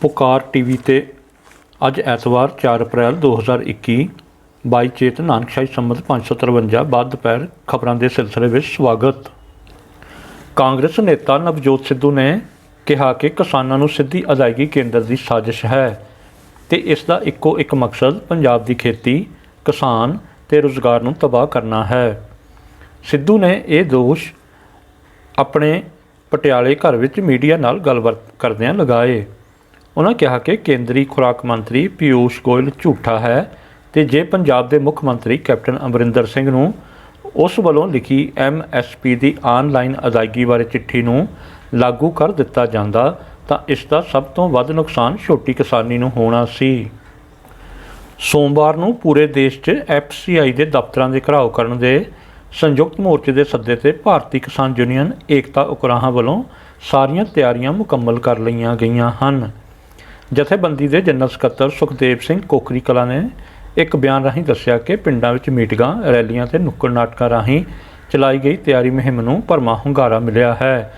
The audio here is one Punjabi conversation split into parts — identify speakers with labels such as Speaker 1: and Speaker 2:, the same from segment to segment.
Speaker 1: ਪੁਕਾਰ ਟੀਵੀ ਤੇ ਅੱਜ ਐਤਵਾਰ 4 ਅਪ੍ਰੈਲ 2021 22 ਚੇਤ ਨਾਨਕਸ਼ਾਹੀ ਸੰਮਤ 553 ਬਾਅਦ ਦੁਪਹਿਰ ਖਬਰਾਂ ਦੇ ਸਿਲਸਿਲੇ ਵਿੱਚ ਸਵਾਗਤ। ਕਾਂਗਰਸ ਨੇਤਾ ਨਵਜੋਤ ਸਿੱਧੂ ਨੇ ਕਿਹਾ ਕਿ ਕਿਸਾਨਾਂ ਨੂੰ ਸਿੱਧੀ ਅਦਾਇਗੀ ਕੇਂਦਰ ਦੀ ਸਾਜ਼ਿਸ਼ ਹੈ ਤੇ ਇਸ ਦਾ ਇੱਕੋ ਇੱਕ ਮਕਸਦ ਪੰਜਾਬ ਦੀ ਖੇਤੀ, ਕਿਸਾਨ ਤੇ ਰੁਜ਼ਗਾਰ ਨੂੰ ਤਬਾਹ ਕਰਨਾ ਹੈ। ਸਿੱਧੂ ਨੇ ਇਹ ਦੋਸ਼ ਆਪਣੇ ਪਟਿਆਲੇ ਘਰ ਵਿੱਚ ਮੀਡੀਆ ਨਾਲ ਗੱਲਬਾਤ ਕਰਦਿਆਂ ਲਗਾਏ। ਉਹਨਾਂ ਕਿਹਾ ਕਿ ਕੇਂਦਰੀ ਖੁਰਾਕ ਮੰਤਰੀ ਪੀਯੂਸ਼ ਗੋਇਲ ਝੂਠਾ ਹੈ ਤੇ ਜੇ ਪੰਜਾਬ ਦੇ ਮੁੱਖ ਮੰਤਰੀ ਕੈਪਟਨ ਅਮਰਿੰਦਰ ਸਿੰਘ ਨੂੰ ਉਸ ਵੱਲੋਂ ਲਿਖੀ MSP ਦੀ ਆਨਲਾਈਨ ਅਦਾਇਗੀ ਬਾਰੇ ਚਿੱਠੀ ਨੂੰ ਲਾਗੂ ਕਰ ਦਿੱਤਾ ਜਾਂਦਾ ਤਾਂ ਇਸ ਦਾ ਸਭ ਤੋਂ ਵੱਧ ਨੁਕਸਾਨ ਛੋਟੀ ਕਿਸਾਨੀ ਨੂੰ ਹੋਣਾ ਸੀ। ਸੋਮਵਾਰ ਨੂੰ ਪੂਰੇ ਦੇਸ਼ 'ਚ FCI ਦੇ ਦਫ਼ਤਰਾਂ ਦੇ ਘਿਰਾਓ ਕਰਨ ਦੇ ਸੰਯੁਕਤ ਮੋਰਚੇ ਦੇ ਸੱਦੇ ਤੇ ਭਾਰਤੀ ਕਿਸਾਨ ਯੂਨੀਅਨ ਏਕਤਾ ਉਕਰਾਹਾਂ ਵੱਲੋਂ ਸਾਰੀਆਂ ਤਿਆਰੀਆਂ ਮੁਕੰਮਲ ਕਰ ਲਈਆਂ ਗਈਆਂ ਹਨ। ਜਥੇਬੰਦੀ ਦੇ ਜਨਰਲ ਸਕੱਤਰ ਸੁਖਦੇਵ ਸਿੰਘ ਕੋਕਰੀ ਕਲਾਂ ਨੇ ਇੱਕ ਬਿਆਨ ਰਾਹੀਂ ਦੱਸਿਆ ਕਿ ਪਿੰਡਾਂ ਵਿੱਚ ਮੀਟਿੰਗਾਂ, ਰੈਲੀਆਂ ਤੇ ਨੁੱਕੜ ਨਾਟਕਾਂ ਰਾਹੀਂ ਚਲਾਈ ਗਈ ਤਿਆਰੀ ਮੁਹਿੰਮ ਨੂੰ ਭਰਵਾਂ ਹੁੰਗਾਰਾ ਮਿਲਿਆ ਹੈ।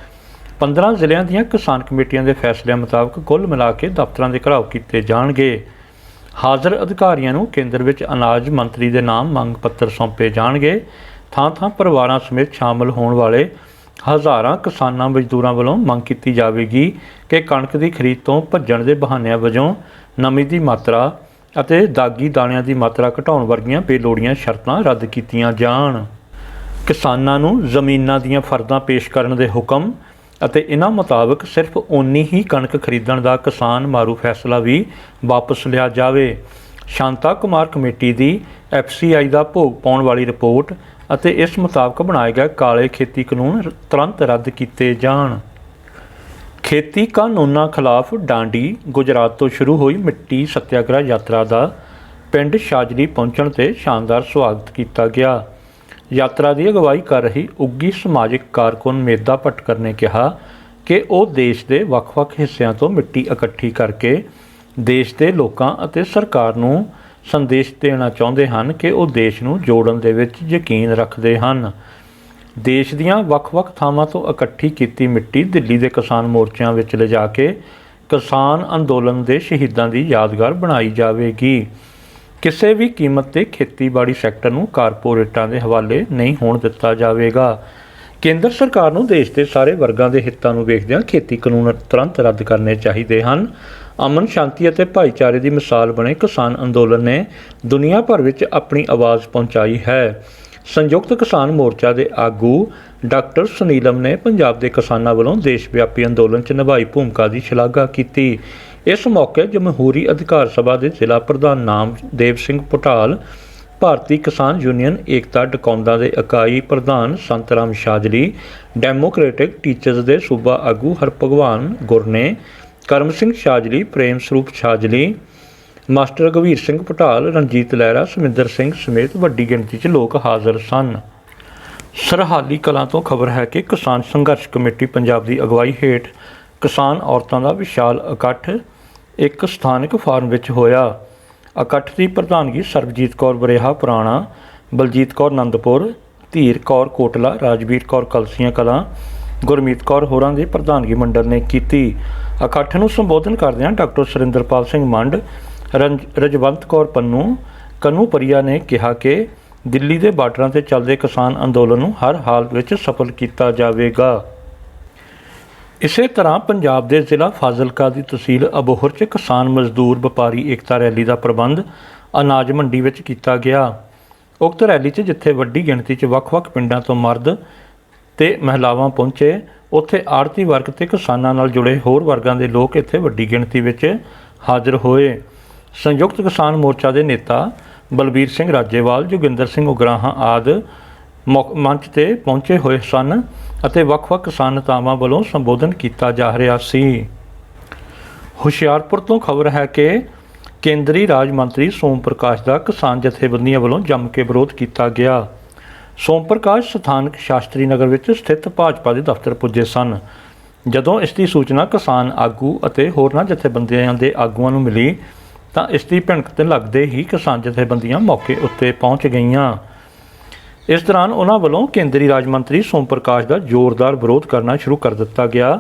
Speaker 1: 15 ਜ਼ਿਲ੍ਹਿਆਂ ਦੀਆਂ ਕਿਸਾਨ ਕਮੇਟੀਆਂ ਦੇ ਫੈਸਲਿਆਂ ਮੁਤਾਬਕ ਕੁੱਲ ਮਿਲਾ ਕੇ ਦਫ਼ਤਰਾਂ ਦੇ ਘਿਰਾਓ ਕੀਤੇ ਜਾਣਗੇ। ਹਾਜ਼ਰ ਅਧਿਕਾਰੀਆਂ ਨੂੰ ਕੇਂਦਰ ਵਿੱਚ ਅਨਾਜ ਮੰਤਰੀ ਦੇ ਨਾਮ ਮੰਗ ਪੱਤਰ ਸੌਂਪੇ ਜਾਣਗੇ। ਥਾਂ-ਥਾਂ ਪਰਿਵਾਰਾਂ ਸਮੇਤ ਸ਼ਾਮਲ ਹੋਣ ਵਾਲੇ ਹਜ਼ਾਰਾਂ ਕਿਸਾਨਾਂ ਮਜ਼ਦੂਰਾਂ ਵੱਲੋਂ ਮੰਗ ਕੀਤੀ ਜਾਵੇਗੀ ਕਿ ਕਣਕ ਦੀ ਖਰੀਦ ਤੋਂ ਭੱਜਣ ਦੇ ਬਹਾਨਿਆਂ ਵਜੋਂ ਨਮੀ ਦੀ ਮਾਤਰਾ ਅਤੇ ਦਾਗੀ ਦਾਣਿਆਂ ਦੀ ਮਾਤਰਾ ਘਟਾਉਣ ਵਰਗੀਆਂ ਬੇਲੋੜੀਆਂ ਸ਼ਰਤਾਂ ਰੱਦ ਕੀਤੀਆਂ ਜਾਣ। ਕਿਸਾਨਾਂ ਨੂੰ ਜ਼ਮੀਨਾਂ ਦੀਆਂ ਫਰਦਾਂ ਪੇਸ਼ ਕਰਨ ਦੇ ਹੁਕਮ ਅਤੇ ਇਹਨਾਂ ਮੁਤਾਬਕ ਸਿਰਫ ਓਨੀ ਹੀ ਕਣਕ ਖਰੀਦਣ ਦਾ ਕਿਸਾਨ ਮਾਰੂ ਫੈਸਲਾ ਵੀ ਵਾਪਸ ਲਿਆ ਜਾਵੇ। ਸ਼ਾਂਤਾ ਕੁਮਾਰ ਕਮੇਟੀ ਦੀ FCI ਦਾ ਭੋਗ ਪਾਉਣ ਵਾਲੀ ਰਿਪੋਰਟ ਅਤੇ ਇਸ ਮੁਤਾਬਕ ਬਣਾਏ ਗਏ ਕਾਲੇ ਖੇਤੀ ਕਾਨੂੰਨ ਤੁਰੰਤ ਰੱਦ ਕੀਤੇ ਜਾਣ। ਖੇਤੀ ਕਾਨੂੰਨਾਂ ਖਿਲਾਫ ਡਾਂਡੀ ਗੁਜਰਾਤ ਤੋਂ ਸ਼ੁਰੂ ਹੋਈ ਮਿੱਟੀ ਸੱਤਿਆਗ੍ਰਹਿ ਯਾਤਰਾ ਦਾ ਪਿੰਡ ਸ਼ਾਜਲੀ ਪਹੁੰਚਣ ਤੇ ਸ਼ਾਨਦਾਰ ਸਵਾਗਤ ਕੀਤਾ ਗਿਆ। ਯਾਤਰਾ ਦੀ ਅਗਵਾਈ ਕਰ ਰਹੀ ਉੱਘੀ ਸਮਾਜਿਕ ਕਾਰਕੁਨ ਮੇਧਾ ਭਟਕਰ ਨੇ ਕਿਹਾ ਕਿ ਉਹ ਦੇਸ਼ ਦੇ ਵੱਖ-ਵੱਖ ਹਿੱਸਿਆਂ ਤੋਂ ਮਿੱਟੀ ਇਕੱਠੀ ਕਰਕੇ ਦੇਸ਼ ਦੇ ਲੋਕਾਂ ਅਤੇ ਸਰਕਾਰ ਨੂੰ ਸੰਦੇਸ਼ ਦੇਣਾ ਚਾਹੁੰਦੇ ਹਨ ਕਿ ਉਹ ਦੇਸ਼ ਨੂੰ ਜੋੜਨ ਦੇ ਵਿੱਚ ਯਕੀਨ ਰੱਖਦੇ ਹਨ। ਦੇਸ਼ ਦੀਆਂ ਵੱਖ-ਵੱਖ ਥਾਵਾਂ ਤੋਂ ਇਕੱਠੀ ਕੀਤੀ ਮਿੱਟੀ ਦਿੱਲੀ ਦੇ ਕਿਸਾਨ ਮੋਰਚਿਆਂ ਵਿੱਚ ਲਿਜਾ ਕੇ ਕਿਸਾਨ ਅੰਦੋਲਨ ਦੇ ਸ਼ਹੀਦਾਂ ਦੀ ਯਾਦਗਾਰ ਬਣਾਈ ਜਾਵੇਗੀ। ਕਿਸੇ ਵੀ ਕੀਮਤ 'ਤੇ ਖੇਤੀਬਾੜੀ ਸੈਕਟਰ ਨੂੰ ਕਾਰਪੋਰੇਟਾਂ ਦੇ ਹਵਾਲੇ ਨਹੀਂ ਹੋਣ ਦਿੱਤਾ ਜਾਵੇਗਾ। ਕੇਂਦਰ ਸਰਕਾਰ ਨੂੰ ਦੇਸ਼ ਦੇ ਸਾਰੇ ਵਰਗਾਂ ਦੇ ਹਿੱਤਾਂ ਨੂੰ ਵੇਖਦਿਆਂ ਖੇਤੀ ਕਾਨੂੰਨ ਤੁਰੰਤ ਰੱਦ ਕਰਨੇ ਚਾਹੀਦੇ ਹਨ। ਅਮਨ ਸ਼ਾਂਤੀ ਅਤੇ ਭਾਈਚਾਰੇ ਦੀ ਮਿਸਾਲ ਬਣੇ ਕਿਸਾਨ ਅੰਦੋਲਨ ਨੇ ਦੁਨੀਆ ਭਰ ਵਿੱਚ ਆਪਣੀ ਆਵਾਜ਼ ਪਹੁੰਚਾਈ ਹੈ। ਸੰਯੁਕਤ ਕਿਸਾਨ ਮੋਰਚਾ ਦੇ ਆਗੂ ਡਾਕਟਰ ਸੁਨੀਲਮ ਨੇ ਪੰਜਾਬ ਦੇ ਕਿਸਾਨਾਂ ਵੱਲੋਂ ਦੇਸ਼ ਵਿਆਪੀ ਅੰਦੋਲਨ 'ਚ ਨਿਭਾਈ ਭੂਮਿਕਾ ਦੀ ਸ਼ਲਾਘਾ ਕੀਤੀ। ਇਸ ਮੌਕੇ ਜਮਹੂਰੀ ਅਧਿਕਾਰ ਸਭਾ ਦੇ ਜ਼ਿਲ੍ਹਾ ਪ੍ਰਧਾਨ ਨਾਮਦੇਵ ਸਿੰਘ ਭੁਟਾਲ, ਭਾਰਤੀ ਕਿਸਾਨ ਯੂਨੀਅਨ ਏਕਤਾ ਡਕੌਂਦਾ ਦੇ ਇਕਾਈ ਪ੍ਰਧਾਨ ਸੰਤਰਾਮ ਸ਼ਾਜਲੀ, ਡੈਮੋਕ੍ਰੈਟਿਕ ਟੀਚਰਜ਼ ਦੇ ਸੂਬਾ ਆਗੂ ਹਰਭਗਵਾਨ ਗੁਰ ਨੇ, ਕਰਮ ਸਿੰਘ ਸ਼ਾਜਲੀ, ਪ੍ਰੇਮ ਸਰੂਪ ਸ਼ਾਜਲੀ, ਮਾਸਟਰ ਰਘਵੀਰ ਸਿੰਘ ਭੁਟਾਲ, ਰਣਜੀਤ ਲਹਿਰਾ, ਸੁਮਿੰਦਰ ਸਿੰਘ ਸਮੇਤ ਵੱਡੀ ਗਿਣਤੀ 'ਚ ਲੋਕ ਹਾਜ਼ਰ ਸਨ। ਸਰਹਾਲੀ ਕਲਾਂ ਤੋਂ ਖਬਰ ਹੈ ਕਿ ਕਿਸਾਨ ਸੰਘਰਸ਼ ਕਮੇਟੀ ਪੰਜਾਬ ਦੀ ਅਗਵਾਈ ਹੇਠ ਕਿਸਾਨ ਔਰਤਾਂ ਦਾ ਵਿਸ਼ਾਲ ਇਕੱਠ ਇੱਕ ਸਥਾਨਕ ਫਾਰਮ ਵਿੱਚ ਹੋਇਆ। ਇਕੱਠ ਦੀ ਪ੍ਰਧਾਨਗੀ ਸਰਬਜੀਤ ਕੌਰ ਬਰੇਹਾ ਪੁਰਾਣਾ, ਬਲਜੀਤ ਕੌਰ ਆਨੰਦਪੁਰ, ਧੀਰ ਕੌਰ ਕੋਟਲਾ, ਰਾਜਵੀਰ ਕੌਰ ਕਲਸੀਆਂ ਕਲਾਂ, ਗੁਰਮੀਤ ਕੌਰ ਹੋਰਾਂ ਦੀ ਪ੍ਰਧਾਨਗੀ ਮੰਡਲ ਨੇ ਕੀਤੀ। ਇਕੱਠ ਨੂੰ ਸੰਬੋਧਨ ਕਰਦਿਆਂ ਡਾਕਟਰ ਸੁਰਿੰਦਰਪਾਲ ਸਿੰਘ ਮੰਡ, ਰਜਵੰਤ ਕੌਰ ਪੰਨੂ, ਕਨੂਪਰੀਆ ਨੇ ਕਿਹਾ ਕਿ ਦਿੱਲੀ ਦੇ ਬਾਰਡਰਾਂ 'ਤੇ ਚੱਲਦੇ ਕਿਸਾਨ ਅੰਦੋਲਨ ਨੂੰ ਹਰ ਹਾਲਤ ਵਿੱਚ ਸਫਲ ਕੀਤਾ ਜਾਵੇਗਾ। ਇਸੇ ਤਰ੍ਹਾਂ ਪੰਜਾਬ ਦੇ ਜ਼ਿਲ੍ਹਾ ਫਾਜ਼ਿਲਕਾ ਦੀ ਤਹਿਸੀਲ ਅਬੋਹਰ 'ਚ ਕਿਸਾਨ ਮਜ਼ਦੂਰ ਵਪਾਰੀ ਏਕਤਾ ਰੈਲੀ ਦਾ ਪ੍ਰਬੰਧ ਅਨਾਜ ਮੰਡੀ ਵਿੱਚ ਕੀਤਾ ਗਿਆ। ਉਕਤ ਰੈਲੀ 'ਚ ਜਿੱਥੇ ਵੱਡੀ ਗਿਣਤੀ 'ਚ ਵੱਖ-ਵੱਖ ਪਿੰਡਾਂ ਤੋਂ ਮਰਦ ਤੇ ਮਹਿਲਾਵਾਂ ਪਹੁੰਚੇ, ਉੱਥੇ ਆੜ੍ਹਤੀ ਵਰਗ ਤੇ ਕਿਸਾਨਾਂ ਨਾਲ ਜੁੜੇ ਹੋਰ ਵਰਗਾਂ ਦੇ ਲੋਕ ਇੱਥੇ ਵੱਡੀ ਗਿਣਤੀ ਵਿੱਚ ਹਾਜ਼ਰ ਹੋਏ। ਸੰਯੁਕਤ ਕਿਸਾਨ ਮੋਰਚਾ ਦੇ ਨੇਤਾ ਬਲਬੀਰ ਸਿੰਘ ਰਾਜੇਵਾਲ, ਜੋਗਿੰਦਰ ਸਿੰਘ ਉਗਰਾਹਾਂ ਆਦਿ ਮੰਚ 'ਤੇ ਪਹੁੰਚੇ ਹੋਏ ਸਨ ਅਤੇ ਵੱਖ-ਵੱਖ ਕਿਸਾਨ ਨੇਤਾਵਾਂ ਵੱਲੋਂ ਸੰਬੋਧਨ ਕੀਤਾ ਜਾ ਰਿਹਾ ਸੀ। ਹੁਸ਼ਿਆਰਪੁਰ ਤੋਂ ਖਬਰ ਹੈ ਕਿ ਕੇਂਦਰੀ ਰਾਜ ਮੰਤਰੀ ਸੋਮ ਪ੍ਰਕਾਸ਼ ਦਾ ਕਿਸਾਨ ਜਥੇਬੰਦੀਆਂ ਵੱਲੋਂ ਜੰਮ ਕੇ ਵਿਰੋਧ ਕੀਤਾ ਗਿਆ। ਸੋਮ ਪ੍ਰਕਾਸ਼ ਸਥਾਨਕ ਸ਼ਾਸਤਰੀ ਨਗਰ ਵਿੱਚ ਸਥਿਤ ਭਾਜਪਾ ਦੇ ਦਫ਼ਤਰ ਪੁੱਜੇ ਸਨ। ਜਦੋਂ ਇਸ ਦੀ ਸੂਚਨਾ ਕਿਸਾਨ ਆਗੂ ਅਤੇ ਹੋਰਨਾਂ ਜਥੇਬੰਦੀਆਂ ਦੇ ਆਗੂਆਂ ਨੂੰ ਮਿਲੀ ਤਾਂ ਇਸ ਦੀ ਭਿਣਕ ਤੇ ਲੱਗਦੇ ਹੀ ਕਿਸਾਨ ਜਥੇਬੰਦੀਆਂ ਮੌਕੇ ਉੱਤੇ ਪਹੁੰਚ ਗਈਆਂ। ਇਸ ਦੌਰਾਨ ਉਹਨਾਂ ਵੱਲੋਂ ਕੇਂਦਰੀ ਰਾਜ ਮੰਤਰੀ ਸੋਮ ਪ੍ਰਕਾਸ਼ ਦਾ ਜ਼ੋਰਦਾਰ ਵਿਰੋਧ ਕਰਨਾ ਸ਼ੁਰੂ ਕਰ ਦਿੱਤਾ ਗਿਆ।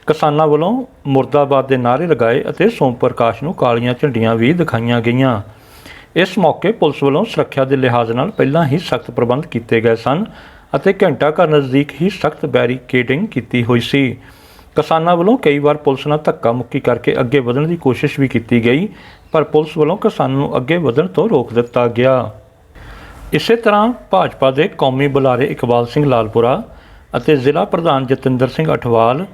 Speaker 1: ਕਿਸਾਨਾਂ ਵੱਲੋਂ ਮੁਰਦਾਬਾਦ ਦੇ ਨਾਅਰੇ ਲਗਾਏ ਅਤੇ ਸੋਮ ਪ੍ਰਕਾਸ਼ ਨੂੰ ਕਾਲੀਆਂ ਝੰਡੀਆਂ ਵੀ ਦਿਖਾਈਆਂ ਗਈਆਂ। ਇਸ ਮੌਕੇ ਪੁਲਿਸ ਵੱਲੋਂ ਸੁਰੱਖਿਆ ਦੇ ਲਿਹਾਜ਼ ਨਾਲ ਪਹਿਲਾਂ ਹੀ ਸਖਤ ਪ੍ਰਬੰਧ ਕੀਤੇ ਗਏ ਸਨ ਅਤੇ ਘੰਟਾ ਘਰ ਨਜ਼ਦੀਕ ਹੀ ਸਖਤ ਬੈਰੀਕੇਡਿੰਗ ਕੀਤੀ ਹੋਈ ਸੀ। ਕਿਸਾਨਾਂ ਵੱਲੋਂ ਕਈ ਵਾਰ ਪੁਲਿਸ ਨਾਲ ਧੱਕਾ ਮੁੱਕੀ ਕਰਕੇ ਅੱਗੇ ਵਧਣ ਦੀ ਕੋਸ਼ਿਸ਼ ਵੀ ਕੀਤੀ ਗਈ, ਪਰ ਪੁਲਿਸ ਵੱਲੋਂ ਕਿਸਾਨਾਂ ਨੂੰ ਅੱਗੇ ਵਧਣ ਤੋਂ ਰੋਕ ਦਿੱਤਾ ਗਿਆ। ਇਸੇ ਤਰ੍ਹਾਂ ਭਾਜਪਾ ਦੇ ਕੌਮੀ ਬੁਲਾਰੇ ਇਕਬਾਲ ਸਿੰਘ ਲਾਲਪੁਰਾ ਅਤੇ ਜ਼ਿਲ੍ਹਾ ਪ੍ਰਧਾਨ ਜਤਿੰਦਰ ਸਿੰਘ ਅਠਵਾਲ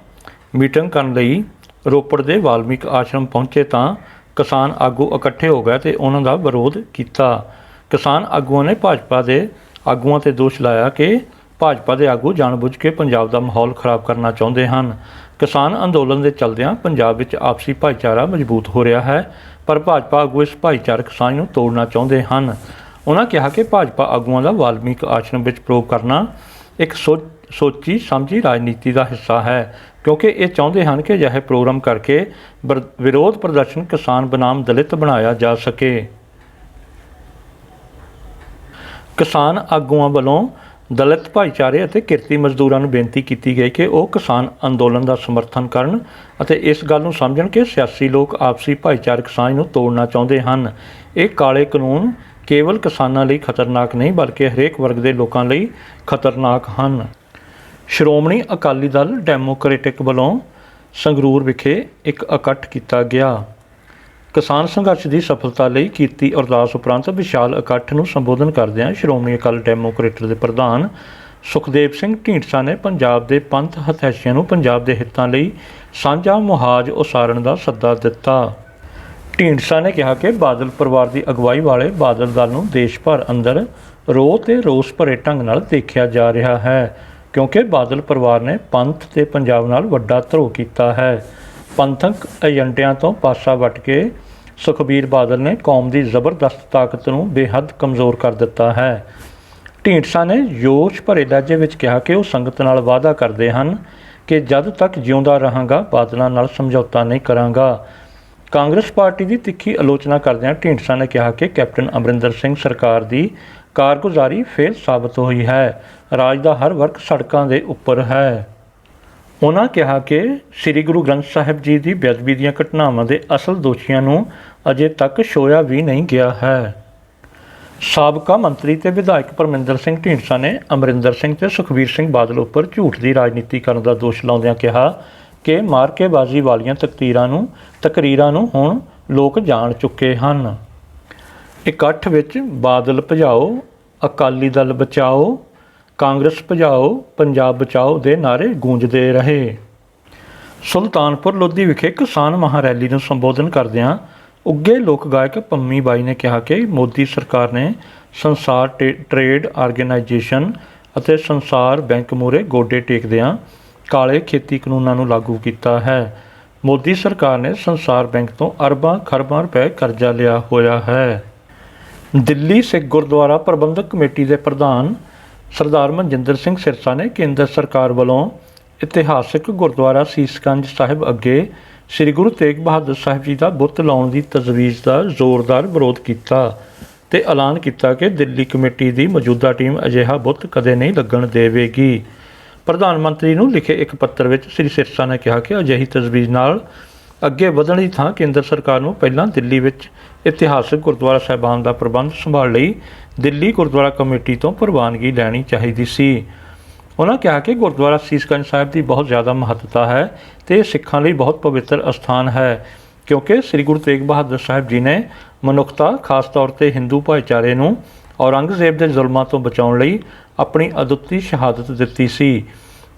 Speaker 1: ਮੀਟਿੰਗ ਕਰਨ ਲਈ ਰੋਪੜ ਦੇ ਵਾਲਮੀਕ ਆਸ਼ਰਮ ਪਹੁੰਚੇ ਤਾਂ ਕਿਸਾਨ ਆਗੂ ਇਕੱਠੇ ਹੋ ਗਏ ਅਤੇ ਉਹਨਾਂ ਦਾ ਵਿਰੋਧ ਕੀਤਾ। ਕਿਸਾਨ ਆਗੂਆਂ ਨੇ ਭਾਜਪਾ ਦੇ ਆਗੂਆਂ 'ਤੇ ਦੋਸ਼ ਲਾਇਆ ਕਿ ਭਾਜਪਾ ਦੇ ਆਗੂ ਜਾਣਬੁੱਝ ਕੇ ਪੰਜਾਬ ਦਾ ਮਾਹੌਲ ਖਰਾਬ ਕਰਨਾ ਚਾਹੁੰਦੇ ਹਨ। ਕਿਸਾਨ ਅੰਦੋਲਨ ਦੇ ਚੱਲਦਿਆਂ ਪੰਜਾਬ ਵਿੱਚ ਆਪਸੀ ਭਾਈਚਾਰਾ ਮਜ਼ਬੂਤ ਹੋ ਰਿਹਾ ਹੈ, ਪਰ ਭਾਜਪਾ ਆਗੂ ਇਸ ਭਾਈਚਾਰਕ ਸਾਂਝ ਨੂੰ ਤੋੜਨਾ ਚਾਹੁੰਦੇ ਹਨ। ਉਹਨਾਂ ਕਿਹਾ ਕਿ ਭਾਜਪਾ ਆਗੂਆਂ ਦਾ ਵਾਲਮੀਕ ਆਸ਼ਰਮ ਵਿੱਚ ਪ੍ਰੋਗਰਾਮ ਕਰਨਾ ਇੱਕ ਸੋਚੀ ਸਮਝੀ ਰਾਜਨੀਤੀ ਦਾ ਹਿੱਸਾ ਹੈ, ਕਿਉਂਕਿ ਇਹ ਚਾਹੁੰਦੇ ਹਨ ਕਿ ਅਜਿਹੇ ਪ੍ਰੋਗਰਾਮ ਕਰਕੇ ਵਿਰੋਧ ਪ੍ਰਦਰਸ਼ਨ ਕਿਸਾਨ ਬਨਾਮ ਦਲਿਤ ਬਣਾਇਆ ਜਾ ਸਕੇ। ਕਿਸਾਨ ਆਗੂਆਂ ਵੱਲੋਂ ਦਲਿਤ ਭਾਈਚਾਰੇ ਅਤੇ ਕਿਰਤੀ ਮਜ਼ਦੂਰਾਂ ਨੂੰ ਬੇਨਤੀ ਕੀਤੀ ਗਈ ਕਿ ਉਹ ਕਿਸਾਨ ਅੰਦੋਲਨ ਦਾ ਸਮਰਥਨ ਕਰਨ ਅਤੇ ਇਸ ਗੱਲ ਨੂੰ ਸਮਝਣ ਕਿ ਸਿਆਸੀ ਲੋਕ ਆਪਸੀ ਭਾਈਚਾਰਕ ਸਾਂਝ ਨੂੰ ਤੋੜਨਾ ਚਾਹੁੰਦੇ ਹਨ। ਇਹ ਕਾਲੇ ਕਾਨੂੰਨ ਕੇਵਲ ਕਿਸਾਨਾਂ ਲਈ ਖਤਰਨਾਕ ਨਹੀਂ, ਬਲਕਿ ਹਰੇਕ ਵਰਗ ਦੇ ਲੋਕਾਂ ਲਈ ਖਤਰਨਾਕ ਹਨ। ਸ਼੍ਰੋਮਣੀ ਅਕਾਲੀ ਦਲ ਡੈਮੋਕ੍ਰੈਟਿਕ ਵੱਲੋਂ ਸੰਗਰੂਰ ਵਿਖੇ ਇੱਕ ਇਕੱਠ ਕੀਤਾ ਗਿਆ। ਕਿਸਾਨ ਸੰਘਰਸ਼ ਦੀ ਸਫਲਤਾ ਲਈ ਕੀਤੀ ਅਰਦਾਸ ਉਪਰੰਤ ਵਿਸ਼ਾਲ ਇਕੱਠ ਨੂੰ ਸੰਬੋਧਨ ਕਰਦਿਆਂ ਸ਼੍ਰੋਮਣੀ ਅਕਾਲੀ ਡੈਮੋਕ੍ਰੇਟਰ ਦੇ ਪ੍ਰਧਾਨ ਸੁਖਦੇਵ ਸਿੰਘ ਢੀਂਡਸਾ ਨੇ ਪੰਜਾਬ ਦੇ ਪੰਥ ਹਥਿਆਸ਼ੀਆਂ ਨੂੰ ਪੰਜਾਬ ਦੇ ਹਿੱਤਾਂ ਲਈ ਸਾਂਝਾ ਮੁਹਾਜ਼ ਉਸਾਰਨ ਦਾ ਸੱਦਾ ਦਿੱਤਾ। ਢੀਂਡਸਾ ਨੇ ਕਿਹਾ ਕਿ ਬਾਦਲ ਪਰਿਵਾਰ ਦੀ ਅਗਵਾਈ ਵਾਲੇ ਬਾਦਲ ਦਲ ਨੂੰ ਦੇਸ਼ ਭਰ ਅੰਦਰ ਰੋਹ ਤੇ ਰੋਸ ਭਰੇ ਢੰਗ ਨਾਲ ਦੇਖਿਆ ਜਾ ਰਿਹਾ ਹੈ, ਕਿਉਂਕਿ ਬਾਦਲ ਪਰਿਵਾਰ ਨੇ ਪੰਥ ਤੇ ਪੰਜਾਬ ਨਾਲ ਵੱਡਾ ਧਰੋਹ ਕੀਤਾ ਹੈ। ਪੰਥਕ ਏਜੰਡਿਆਂ ਤੋਂ ਪਾਸਾ ਵੱਟ ਕੇ ਸੁਖਬੀਰ ਬਾਦਲ ਨੇ ਕੌਮ ਦੀ ਜ਼ਬਰਦਸਤ ਤਾਕਤ ਨੂੰ ਬੇਹੱਦ ਕਮਜ਼ੋਰ ਕਰ ਦਿੱਤਾ ਹੈ। ਢੀਂਡਸਾ ਨੇ ਜੋਸ਼ ਭਰੇ ਲਹਿਜੇ ਵਿੱਚ ਕਿਹਾ ਕਿ ਉਹ ਸੰਗਤ ਨਾਲ ਵਾਅਦਾ ਕਰਦੇ ਹਨ ਕਿ ਜਦ ਤੱਕ ਜਿਉਂਦਾ ਰਹਾਂਗਾ ਬਾਦਲਾਂ ਨਾਲ ਸਮਝੌਤਾ ਨਹੀਂ ਕਰਾਂਗਾ। ਕਾਂਗਰਸ ਪਾਰਟੀ ਦੀ ਤਿੱਖੀ ਆਲੋਚਨਾ ਕਰਦਿਆਂ ਢੀਂਡਸਾ ਨੇ ਕਿਹਾ ਕਿ ਕੈਪਟਨ ਅਮਰਿੰਦਰ ਸਿੰਘ ਸਰਕਾਰ ਦੀ ਕਾਰਗੁਜ਼ਾਰੀ ਫੇਲ ਸਾਬਤ ਹੋਈ ਹੈ। ਰਾਜ ਦਾ ਹਰ ਵਰਗ ਸੜਕਾਂ ਦੇ ਉੱਪਰ ਹੈ। ਉਹਨਾਂ ਕਿਹਾ ਕਿ ਸ੍ਰੀ ਗੁਰੂ ਗ੍ਰੰਥ ਸਾਹਿਬ ਜੀ ਦੀ ਬੇਅਦਬੀ ਦੀਆਂ ਘਟਨਾਵਾਂ ਦੇ ਅਸਲ ਦੋਸ਼ੀਆਂ ਨੂੰ ਅਜੇ ਤੱਕ ਛੋਹਿਆ ਵੀ ਨਹੀਂ ਗਿਆ ਹੈ। ਸਾਬਕਾ ਮੰਤਰੀ ਤੇ ਵਿਧਾਇਕ ਪਰਮਿੰਦਰ ਸਿੰਘ ਢੀਂਡਸਾ ਨੇ ਅਮਰਿੰਦਰ ਸਿੰਘ ਤੇ ਸੁਖਬੀਰ ਸਿੰਘ ਬਾਦਲ ਉੱਪਰ ਝੂਠ ਦੀ ਰਾਜਨੀਤੀ ਕਰਨ ਦਾ ਦੋਸ਼ ਲਾਉਂਦਿਆਂ ਕਿਹਾ ਕਿ ਮਾਰਕੇਬਾਜ਼ੀ ਵਾਲੀਆਂ ਤਕਰੀਰਾਂ ਨੂੰ ਹੁਣ ਲੋਕ ਜਾਣ ਚੁੱਕੇ ਹਨ। ਇਕੱਠ ਵਿੱਚ ਬਾਦਲ ਭਜਾਓ, ਅਕਾਲੀ ਦਲ ਬਚਾਓ, ਕਾਂਗਰਸ ਭਜਾਓ, ਪੰਜਾਬ ਬਚਾਓ ਦੇ ਨਾਅਰੇ ਗੂੰਜਦੇ ਰਹੇ। ਸੁਲਤਾਨਪੁਰ ਲੋਧੀ ਵਿਖੇ ਕਿਸਾਨ ਮਹਾਰੈਲੀ ਨੂੰ ਸੰਬੋਧਨ ਕਰਦਿਆਂ ਉੱਘੇ ਲੋਕ ਗਾਇਕ ਪੰਮੀ ਬਾਈ ਨੇ ਕਿਹਾ ਕਿ ਮੋਦੀ ਸਰਕਾਰ ਨੇ ਸੰਸਾਰ ਟ੍ਰੇਡ ਆਰਗੇਨਾਈਜੇਸ਼ਨ ਅਤੇ ਸੰਸਾਰ ਬੈਂਕ ਮੂਹਰੇ ਗੋਡੇ ਟੇਕਦਿਆਂ ਕਾਲੇ ਖੇਤੀ ਕਾਨੂੰਨਾਂ ਨੂੰ ਲਾਗੂ ਕੀਤਾ ਹੈ। ਮੋਦੀ ਸਰਕਾਰ ਨੇ ਸੰਸਾਰ ਬੈਂਕ ਤੋਂ ਅਰਬਾਂ ਖਰਬਾਂ ਰੁਪਏ ਕਰਜ਼ਾ ਲਿਆ ਹੋਇਆ ਹੈ। ਦਿੱਲੀ ਸਿੱਖ ਗੁਰਦੁਆਰਾ ਪ੍ਰਬੰਧਕ ਕਮੇਟੀ ਦੇ ਪ੍ਰਧਾਨ ਸਰਦਾਰ ਮਨਜਿੰਦਰ ਸਿੰਘ ਸਿਰਸਾ ਨੇ ਕੇਂਦਰ ਸਰਕਾਰ ਵੱਲੋਂ ਇਤਿਹਾਸਕ ਗੁਰਦੁਆਰਾ ਸੀਸਗੰਜ ਸਾਹਿਬ ਅੱਗੇ ਸ੍ਰੀ ਗੁਰੂ ਤੇਗ ਬਹਾਦਰ ਸਾਹਿਬ ਜੀ ਦਾ ਬੁੱਤ ਲਾਉਣ ਦੀ ਤਜਵੀਜ਼ ਦਾ ਜ਼ੋਰਦਾਰ ਵਿਰੋਧ ਕੀਤਾ ਤੇ ਐਲਾਨ ਕੀਤਾ ਕਿ ਦਿੱਲੀ ਕਮੇਟੀ ਦੀ ਮੌਜੂਦਾ ਟੀਮ ਅਜਿਹਾ ਬੁੱਤ ਕਦੇ ਨਹੀਂ ਲੱਗਣ ਦੇਵੇਗੀ। ਪ੍ਰਧਾਨ ਮੰਤਰੀ ਨੂੰ ਲਿਖੇ ਇੱਕ ਪੱਤਰ ਵਿੱਚ ਸ੍ਰੀ ਸਿਰਸਾ ਨੇ ਕਿਹਾ ਕਿ ਅਜਿਹੀ ਤਜਵੀਜ਼ ਨਾਲ ਅੱਗੇ ਵਧਣ ਦੀ ਥਾਂ ਕੇਂਦਰ ਸਰਕਾਰ ਨੂੰ ਪਹਿਲਾਂ ਦਿੱਲੀ ਵਿੱਚ ਇਤਿਹਾਸਕ ਗੁਰਦੁਆਰਾ ਸਾਹਿਬਾਨ ਦਾ ਪ੍ਰਬੰਧ ਸੰਭਾਲ ਲਈ ਦਿੱਲੀ ਗੁਰਦੁਆਰਾ ਕਮੇਟੀ ਤੋਂ ਪ੍ਰਵਾਨਗੀ ਲੈਣੀ ਚਾਹੀਦੀ ਸੀ। ਉਹਨਾਂ ਕਿਹਾ ਕਿ ਗੁਰਦੁਆਰਾ ਸੀਸਗੰਜ ਸਾਹਿਬ ਦੀ ਬਹੁਤ ਜ਼ਿਆਦਾ ਮਹੱਤਤਾ ਹੈ ਤੇ ਇਹ ਸਿੱਖਾਂ ਲਈ ਬਹੁਤ ਪਵਿੱਤਰ ਅਸਥਾਨ ਹੈ, ਕਿਉਂਕਿ ਸ੍ਰੀ ਗੁਰੂ ਤੇਗ ਬਹਾਦਰ ਸਾਹਿਬ ਜੀ ਨੇ ਮਨੁੱਖਤਾ, ਖਾਸ ਤੌਰ 'ਤੇ ਹਿੰਦੂ ਭਾਈਚਾਰੇ ਨੂੰ ਔਰੰਗਜ਼ੇਬ ਦੇ ਜ਼ੁਲਮਾਂ ਤੋਂ ਬਚਾਉਣ ਲਈ ਆਪਣੀ ਅਦੁੱਤੀ ਸ਼ਹਾਦਤ ਦਿੱਤੀ ਸੀ।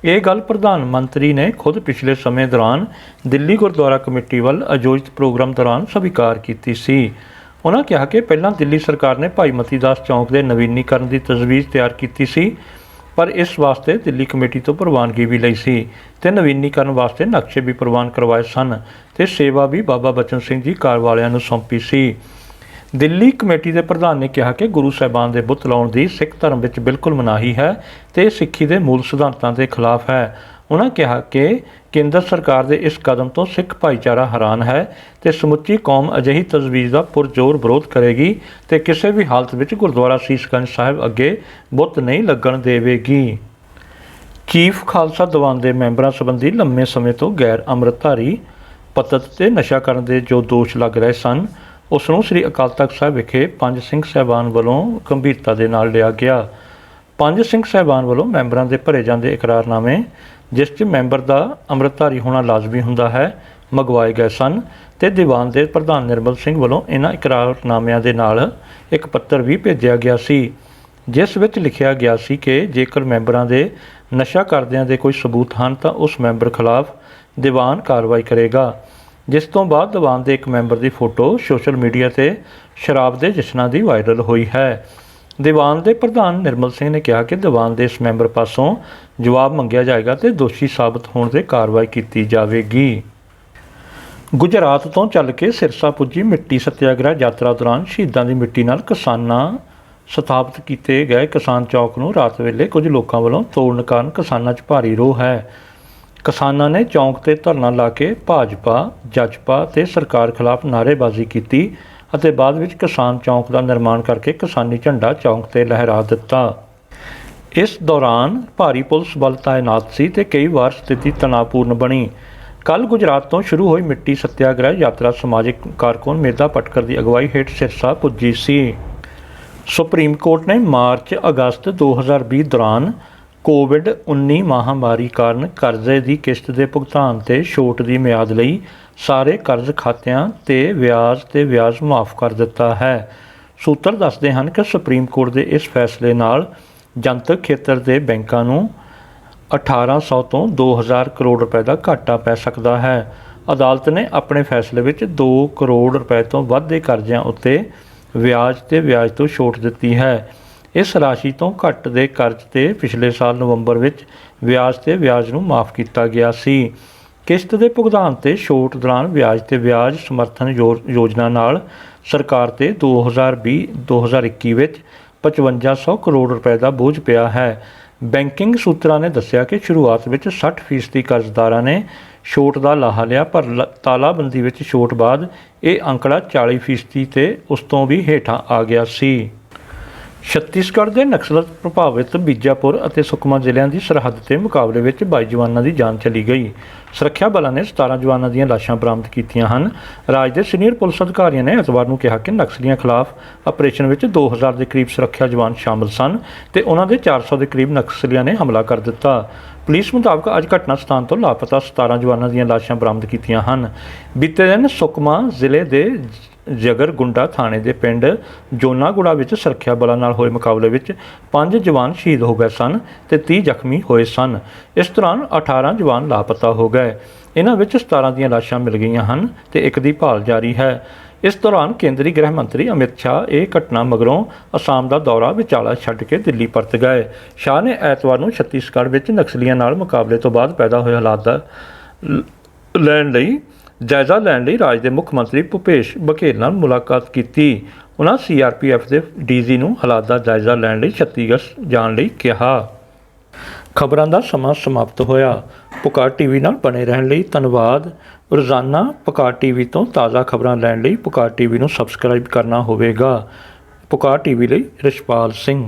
Speaker 1: ਇਹ ਗੱਲ ਪ੍ਰਧਾਨ ਮੰਤਰੀ ਨੇ ਖੁਦ ਪਿਛਲੇ ਸਮੇਂ ਦੌਰਾਨ ਦਿੱਲੀ ਗੁਰਦੁਆਰਾ ਕਮੇਟੀ ਵੱਲ ਆਯੋਜਿਤ ਪ੍ਰੋਗਰਾਮ ਦੌਰਾਨ ਸਵੀਕਾਰ ਕੀਤੀ ਸੀ। ਉਹਨਾਂ ਕਿਹਾ ਕਿ ਪਹਿਲਾਂ ਦਿੱਲੀ ਸਰਕਾਰ ਨੇ ਭਾਈ ਮਤੀ ਦਾਸ ਚੌਂਕ ਦੇ ਨਵੀਨੀਕਰਨ ਦੀ ਤਜਵੀਜ਼ ਤਿਆਰ ਕੀਤੀ ਸੀ, ਪਰ ਇਸ ਵਾਸਤੇ ਦਿੱਲੀ ਕਮੇਟੀ ਤੋਂ ਪ੍ਰਵਾਨਗੀ ਵੀ ਲਈ ਸੀ ਤੇ ਨਵੀਨੀਕਰਨ ਵਾਸਤੇ ਨਕਸ਼ੇ ਵੀ ਪ੍ਰਵਾਨ ਕਰਵਾਏ ਸਨ ਤੇ ਸੇਵਾ ਵੀ ਬਾਬਾ ਬਚਨ ਸਿੰਘ ਜੀ ਕਾਰ ਵਾਲਿਆਂ ਨੂੰ ਸੌਂਪੀ ਸੀ। ਦਿੱਲੀ ਕਮੇਟੀ ਦੇ ਪ੍ਰਧਾਨ ਨੇ ਕਿਹਾ ਕਿ ਗੁਰੂ ਸਾਹਿਬਾਨ ਦੇ ਬੁੱਤ ਲਾਉਣ ਦੀ ਸਿੱਖ ਧਰਮ ਵਿੱਚ ਬਿਲਕੁਲ ਮਨਾਹੀ ਹੈ ਤੇ ਸਿੱਖੀ ਦੇ ਮੂਲ ਸਿਧਾਂਤਾਂ ਦੇ ਖਿਲਾਫ ਹੈ। ਉਹਨਾਂ ਕਿਹਾ ਕਿ ਕੇਂਦਰ ਸਰਕਾਰ ਦੇ ਇਸ ਕਦਮ ਤੋਂ ਸਿੱਖ ਭਾਈਚਾਰਾ ਹੈਰਾਨ ਹੈ ਤੇ ਸਮੁੱਚੀ ਕੌਮ ਅਜਿਹੀ ਤਜਵੀਜ਼ ਦਾ ਪੁਰਜ਼ੋਰ ਵਿਰੋਧ ਕਰੇਗੀ ਤੇ ਕਿਸੇ ਵੀ ਹਾਲਤ ਵਿੱਚ ਗੁਰਦੁਆਰਾ ਸੀਸਗੰਜ ਸਾਹਿਬ ਅੱਗੇ ਬੁੱਤ ਨਹੀਂ ਲੱਗਣ ਦੇਵੇਗੀ। ਚੀਫ ਖਾਲਸਾ ਦੀਵਾਨ ਦੇ ਮੈਂਬਰਾਂ ਸੰਬੰਧੀ ਲੰਮੇ ਸਮੇਂ ਤੋਂ ਗੈਰ ਅੰਮ੍ਰਿਤਧਾਰੀ ਪਤਤ ਤੇ ਨਸ਼ਾ ਕਰਨ ਦੇ ਜੋ ਦੋਸ਼ ਲੱਗ ਰਹੇ ਸਨ, ਉਸ ਨੂੰ ਸ੍ਰੀ ਅਕਾਲ ਤਖ਼ਤ ਸਾਹਿਬ ਵਿਖੇ ਪੰਜ ਸਿੰਘ ਸਾਹਿਬਾਨ ਵੱਲੋਂ ਗੰਭੀਰਤਾ ਦੇ ਨਾਲ ਲਿਆ ਗਿਆ। ਪੰਜ ਸਿੰਘ ਸਾਹਿਬਾਨ ਵੱਲੋਂ ਮੈਂਬਰਾਂ ਦੇ ਭਰੇ ਜਾਂਦੇ ਇਕਰਾਰਨਾਮੇ, ਜਿਸ 'ਚ ਮੈਂਬਰ ਦਾ ਅੰਮ੍ਰਿਤਧਾਰੀ ਹੋਣਾ ਲਾਜ਼ਮੀ ਹੁੰਦਾ ਹੈ, ਮੰਗਵਾਏ ਗਏ ਸਨ ਤੇ ਦੀਵਾਨ ਦੇ ਪ੍ਰਧਾਨ ਨਿਰਮਲ ਸਿੰਘ ਵੱਲੋਂ ਇਹਨਾਂ ਇਕਰਾਰਨਾਮਿਆਂ ਦੇ ਨਾਲ ਇੱਕ ਪੱਤਰ ਵੀ ਭੇਜਿਆ ਗਿਆ ਸੀ, ਜਿਸ ਵਿੱਚ ਲਿਖਿਆ ਗਿਆ ਸੀ ਕਿ ਜੇਕਰ ਮੈਂਬਰਾਂ ਦੇ ਨਸ਼ਾ ਕਰਦਿਆਂ ਦੇ ਕੋਈ ਸਬੂਤ ਹਨ ਤਾਂ ਉਸ ਮੈਂਬਰ ਖਿਲਾਫ ਦੀਵਾਨ ਕਾਰਵਾਈ ਕਰੇਗਾ। ਜਿਸ ਤੋਂ ਬਾਅਦ ਦੀਵਾਨ ਦੇ ਇੱਕ ਮੈਂਬਰ ਦੀ ਫੋਟੋ ਸੋਸ਼ਲ ਮੀਡੀਆ ਤੇ ਸ਼ਰਾਬ ਦੇ ਜਸ਼ਨਾਂ ਦੀ ਵਾਇਰਲ ਹੋਈ ਹੈ। ਦੀਵਾਨ ਦੇ ਪ੍ਰਧਾਨ ਨਿਰਮਲ ਸਿੰਘ ਨੇ ਕਿਹਾ ਕਿ ਦੀਵਾਨ ਦੇ ਇਸ ਮੈਂਬਰ ਪਾਸੋਂ ਜਵਾਬ ਮੰਗਿਆ ਜਾਏਗਾ ਤੇ ਦੋਸ਼ੀ ਸਾਬਤ ਹੋਣ 'ਤੇ ਕਾਰਵਾਈ ਕੀਤੀ ਜਾਵੇਗੀ। ਗੁਜਰਾਤ ਤੋਂ ਚੱਲ ਕੇ ਸਿਰਸਾ ਪੁੱਜੀ ਮਿੱਟੀ ਸੱਤਿਆਗ੍ਰਹਿ ਯਾਤਰਾ ਦੌਰਾਨ ਸ਼ਹੀਦਾਂ ਦੀ ਮਿੱਟੀ ਨਾਲ ਕਿਸਾਨਾਂ ਸਥਾਪਿਤ ਕੀਤੇ ਗਏ ਕਿਸਾਨ ਚੌਕ ਨੂੰ ਰਾਤ ਵੇਲੇ ਕੁਝ ਲੋਕਾਂ ਵੱਲੋਂ ਤੋੜਨ ਕਾਰਨ ਕਿਸਾਨਾਂ 'ਚ ਭਾਰੀ ਰੋਹ ਹੈ। ਕਿਸਾਨਾਂ ਨੇ ਚੌਂਕ 'ਤੇ ਧਰਨਾ ਲਾ ਕੇ ਭਾਜਪਾ, ਜਜਪਾ ਤੇ ਸਰਕਾਰ ਖਿਲਾਫ ਨਾਅਰੇਬਾਜ਼ੀ ਕੀਤੀ ਅਤੇ ਬਾਅਦ ਵਿੱਚ ਕਿਸਾਨ ਚੌਂਕ ਦਾ ਨਿਰਮਾਣ ਕਰਕੇ ਕਿਸਾਨੀ ਝੰਡਾ ਚੌਂਕ 'ਤੇ ਲਹਿਰਾ ਦਿੱਤਾ। ਇਸ ਦੌਰਾਨ ਭਾਰੀ ਪੁਲਿਸ ਬਲ ਤਾਇਨਾਤ ਸੀ ਤੇ ਕਈ ਵਾਰ ਸਥਿਤੀ ਤਣਾਅਪੂਰਨ ਬਣੀ। ਕੱਲ੍ਹ ਗੁਜਰਾਤ ਤੋਂ ਸ਼ੁਰੂ ਹੋਈ ਮਿੱਟੀ ਸੱਤਿਆਗ੍ਰਹਿ ਯਾਤਰਾ ਸਮਾਜਿਕ ਕਾਰਕੁਨ ਮੇਧਾ ਪਟਕਰ ਦੀ ਅਗਵਾਈ ਹੇਠ ਸਿਰਸਾ ਪੁੱਜੀ ਸੀ। ਸੁਪਰੀਮ ਕੋਰਟ ਨੇ ਮਾਰਚ-ਅਗਸਤ 2020 ਦੌਰਾਨ ਕੋਵਿਡ-19 ਮਹਾਮਾਰੀ ਕਾਰਨ ਕਰਜ਼ੇ ਦੀ ਕਿਸ਼ਤ ਦੇ ਭੁਗਤਾਨ ਤੇ ਛੋਟ ਦੀ ਮਿਆਦ ਲਈ ਸਾਰੇ ਕਰਜ਼ ਖਾਤਿਆਂ ਤੇ ਵਿਆਜ ਮੁਆਫ ਕਰ ਦਿੱਤਾ ਹੈ। ਸੂਤਰ ਦੱਸਦੇ ਹਨ ਕਿ ਸੁਪਰੀਮ ਕੋਰਟ ਦੇ ਇਸ ਫੈਸਲੇ ਨਾਲ ਜਨਤਕ ਖੇਤਰ ਦੇ ਬੈਂਕਾਂ ਨੂੰ 1800 ਤੋਂ 2000 ਕਰੋੜ ਰੁਪਏ ਦਾ ਘਾਟਾ ਪੈ ਸਕਦਾ ਹੈ। ਅਦਾਲਤ ਨੇ ਆਪਣੇ ਫੈਸਲੇ ਵਿੱਚ 2 ਕਰੋੜ ਰੁਪਏ ਤੋਂ ਵੱਧ ਦੇ ਕਰਜ਼ਿਆਂ ਉੱਤੇ ਵਿਆਜ ਤੋਂ ਛੋਟ ਦਿੱਤੀ ਹੈ। ਇਸ ਰਾਸ਼ੀ ਤੋਂ ਘੱਟ ਦੇ ਕਰਜ਼ ਤੇ ਪਿਛਲੇ ਸਾਲ ਨਵੰਬਰ ਵਿੱਚ ਵਿਆਜ ਨੂੰ ਮਾਫ ਕੀਤਾ ਗਿਆ ਸੀ। ਕਿਸ਼ਤ ਦੇ ਭੁਗਤਾਨ ਤੇ ਛੋਟ ਦੌਰਾਨ ਵਿਆਜ ਸਮਰਥਨ ਯੋਜਨਾ ਨਾਲ ਸਰਕਾਰ ਤੇ 2020-2021 ਵਿੱਚ 5500 ਕਰੋੜ ਰੁਪਏ ਦਾ ਬੋਝ ਪਿਆ ਹੈ। ਬੈਂਕਿੰਗ ਸੂਤਰਾਂ ਨੇ ਦੱਸਿਆ ਕਿ ਸ਼ੁਰੂਆਤ ਵਿੱਚ 60% ਕਰਜ਼ਦਾਰਾਂ ਨੇ ਛੋਟ ਦਾ ਲਾਹਾ ਲਿਆ, ਪਰ ਤਾਲਾਬੰਦੀ ਵਿੱਚ ਛੋਟ ਬਾਅਦ ਇਹ ਅੰਕੜਾ 40% ਤੇ ਉਸ ਤੋਂ ਵੀ ਹੇਠਾਂ ਆ ਗਿਆ ਸੀ। ਛੱਤੀਸਗੜ੍ਹ ਦੇ ਨਕਸਲਤ ਪ੍ਰਭਾਵਿਤ ਬੀਜਾਪੁਰ ਅਤੇ ਸੁਕਮਾ ਜ਼ਿਲ੍ਹਿਆਂ ਦੀ ਸਰਹੱਦ 'ਤੇ ਮੁਕਾਬਲੇ ਵਿੱਚ 22 ਜਵਾਨਾਂ ਦੀ ਜਾਨ ਚਲੀ ਗਈ। ਸੁਰੱਖਿਆ ਬਲਾਂ ਨੇ 17 ਜਵਾਨਾਂ ਦੀਆਂ ਲਾਸ਼ਾਂ ਬਰਾਮਦ ਕੀਤੀਆਂ ਹਨ। ਰਾਜ ਦੇ ਸੀਨੀਅਰ ਪੁਲਿਸ ਅਧਿਕਾਰੀਆਂ ਨੇ ਐਤਵਾਰ ਨੂੰ ਕਿਹਾ ਕਿ ਨਕਸਲੀਆਂ ਖਿਲਾਫ ਆਪਰੇਸ਼ਨ ਵਿੱਚ 2000 ਦੇ ਕਰੀਬ ਸੁਰੱਖਿਆ ਜਵਾਨ ਸ਼ਾਮਲ ਸਨ ਤੇ ਉਹਨਾਂ ਦੇ 400 ਦੇ ਕਰੀਬ ਨਕਸਲੀਆਂ ਨੇ ਹਮਲਾ ਕਰ ਦਿੱਤਾ। ਪੁਲਿਸ ਮੁਤਾਬਕ ਅੱਜ ਘਟਨਾ ਸਥਾਨ ਤੋਂ ਲਾਪਤਾ 17 ਜਵਾਨਾਂ ਦੀਆਂ ਲਾਸ਼ਾਂ ਬਰਾਮਦ ਕੀਤੀਆਂ ਹਨ। ਬੀਤੇ ਦਿਨ ਸੁਕਮਾ ਜ਼ਿਲ੍ਹੇ ਦੇ ਜਗਰਗੁੰਡਾ ਥਾਣੇ ਦੇ ਪਿੰਡ ਜੋਨਾਗੁੜਾ ਵਿੱਚ ਸੁਰੱਖਿਆ ਬਲਾਂ ਨਾਲ ਹੋਏ ਮੁਕਾਬਲੇ ਵਿੱਚ 5 ਜਵਾਨ ਸ਼ਹੀਦ ਹੋ ਗਏ ਸਨ ਤੇ 30 ਜ਼ਖਮੀ ਹੋਏ ਸਨ। ਇਸ ਦੌਰਾਨ 18 ਜਵਾਨ ਲਾਪਤਾ ਹੋ ਗਏ। ਇਹਨਾਂ ਵਿੱਚ 17 ਦੀਆਂ ਲਾਸ਼ਾਂ ਮਿਲ ਗਈਆਂ ਹਨ ਤੇ ਇੱਕ ਦੀ ਭਾਲ ਜਾਰੀ ਹੈ। ਇਸ ਦੌਰਾਨ ਕੇਂਦਰੀ ਗ੍ਰਹਿ ਮੰਤਰੀ ਅਮਿਤ ਸ਼ਾਹ ਇਹ ਘਟਨਾ ਮਗਰੋਂ ਅਸਾਮ ਦਾ ਦੌਰਾ ਵਿਚਾਲਾ ਛੱਡ ਕੇ ਦਿੱਲੀ ਪਰਤ ਗਏ। ਸ਼ਾਹ ਨੇ ਐਤਵਾਰ ਨੂੰ ਛੱਤੀਸਗੜ੍ਹ ਵਿੱਚ ਨਕਸਲੀਆਂ ਨਾਲ ਮੁਕਾਬਲੇ ਤੋਂ ਬਾਅਦ ਪੈਦਾ ਹੋਏ ਹਾਲਾਤ ਦਾ ਜਾਇਜ਼ਾ ਲੈਣ ਲਈ ਰਾਜ ਦੇ ਮੁੱਖ ਮੰਤਰੀ ਭੁਪੇਸ਼ ਬਘੇਲ ਨਾਲ ਮੁਲਾਕਾਤ ਕੀਤੀ। ਉਹਨਾਂ CRPF ਦੇ DG ਨੂੰ ਹਾਲਾਤ ਦਾ ਜਾਇਜ਼ਾ ਲੈਣ ਲਈ ਛੱਤੀਸਗੜ੍ਹ ਜਾਣ ਲਈ ਕਿਹਾ। ਖਬਰਾਂ ਦਾ ਸਮਾਂ ਸਮਾਪਤ ਹੋਇਆ। ਪੁਕਾਰ TV ਨਾਲ ਬਣੇ ਰਹਿਣ ਲਈ ਧੰਨਵਾਦ। ਰੋਜ਼ਾਨਾ ਪੁਕਾਰ TV ਤੋਂ ਤਾਜ਼ਾ ਖਬਰਾਂ ਲੈਣ ਲਈ ਪੁਕਾਰ TV ਨੂੰ ਸਬਸਕ੍ਰਾਈਬ ਕਰਨਾ ਹੋਵੇਗਾ। ਪੁਕਾਰ TV ਲਈ ਰਿਸ਼ਪਾਲ ਸਿੰਘ।